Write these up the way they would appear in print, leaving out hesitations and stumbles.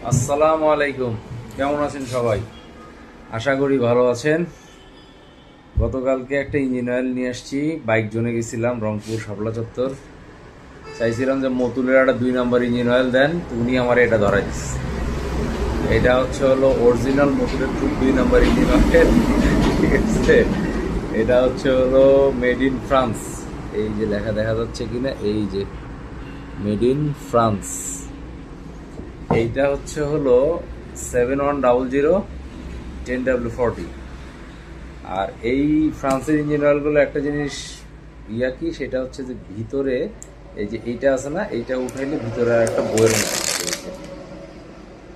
আসসালামু আলাইকুম। কেমন আছেন সবাই? আশা করি ভালো আছেন। গতকালকে একটা ইঞ্জিন অয়েল নিয়ে আসছি, বাইক জোনে গেছিলাম রংপুর শাপলা চত্বর। চাইছিলাম যে মতুলের একটা 2 নম্বর ইঞ্জিন অয়েল দেন, তো উনি আমার এটা ধরাই দিচ্ছে। এটা হলো অরিজিনাল মতুলের 2 নম্বর ইঞ্জিন অয়েল। ঠিক আছে, এটা হলো মেড ইন ফ্রান্স। এই যে লেখা দেখা যাচ্ছে কিনা, এই যে মেড ইন ফ্রান্স। এইটা হলো 7100 10W40। আর এই ফ্রান্সের ইঞ্জিন অয়েলগুলো একটা জিনিস কি, সেটা হচ্ছে যে ভিতরে এই যে এইটা আছে না, এইটা উঠাইলে ভিতরে আর একটা বইয়ের মতো থাকে, এই যে।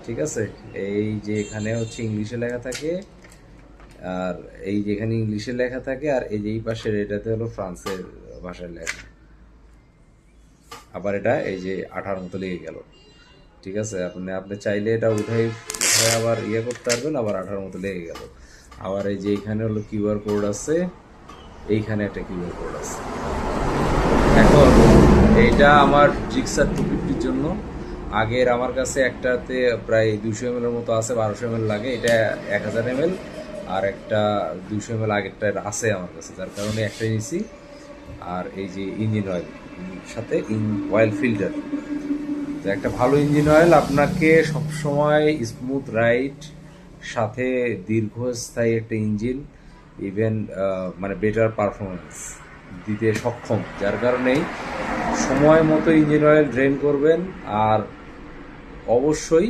ঠিক আছে, এই যে এখানে ইংলিশে লেখা থাকে, আর এই যে এখানে ইংলিশে লেখা থাকে, আর এই যে এই পাশের এটাতে ফ্রান্সের ভাষায় লেখা। আবার এটা এই যে আঠার মতো লেগে গেল। ঠিক আছে, আপনি আপনি চাইলে এটা উঠাই উঠাই আবার করতে পারবেন, আবার আঠার মতো লেগে গেল। আবার এই যে এইখানে কিউআর কোড আছে, এইখানে একটা কিউআর কোড আছে। এখন এইটা আমার জিক্সার 250-র জন্য। আগের আমার কাছে একটাতে প্রায় 200 ml মতো আছে, 1200 ml লাগে। এটা 1000 ml, আর একটা 200 ml আগেরটা আছে আমার কাছে, যার কারণে একটাই নিছি। আর এই যে ইঞ্জিন অয়েল সাথে অয়েল ফিল্টার। তো একটা ভালো ইঞ্জিন অয়েল আপনাকে সবসময় স্মুথ রাইড, সাথে দীর্ঘস্থায়ী একটা ইঞ্জিন, ইভেন মানে বেটার পারফরমেন্স দিতে সক্ষম। যার কারণেই সময় মতো ইঞ্জিন অয়েল ড্রেন করবেন। আর অবশ্যই,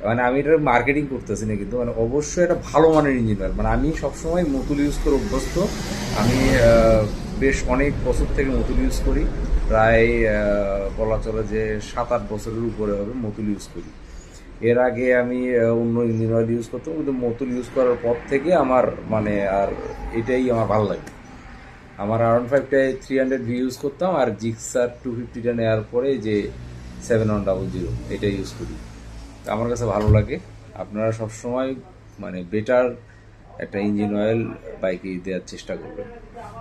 মানে আমি এটা মার্কেটিং করতেছি না, কিন্তু মানে অবশ্যই এটা ভালো মানের ইঞ্জিন অয়েল। মানে আমি সবসময় মতুল ইউজ করে অভ্যস্ত। আমি বেশ অনেক বছর থেকে মতুল ইউজ করি, প্রায় বলা চলে যে 7-8 বছরের উপরে হবে মতুল ইউজ করি। এর আগে আমি অন্য ইঞ্জিন অয়েল ইউজ করতাম, কিন্তু মতুল ইউজ করার পর থেকে আমার মানে আর এটাই আমার ভালো লাগে। আমার R15টায় 300V ইউজ করতাম, আর জিক্সার 250টা নেওয়ার পরে যে 7100 এটা ইউজ করি। তো আমার কাছে ভালো লাগে। আপনারা সবসময় মানে বেটার একটা ইঞ্জিন অয়েল বাইকে দেওয়ার চেষ্টা করবেন।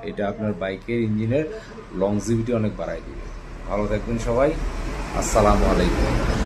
এটা আপনার বাইকের ইঞ্জিনের লংজিভিটি অনেক বাড়ায় দিবে। ভালো থাকবেন সবাই। আসসালামু আলাইকুম।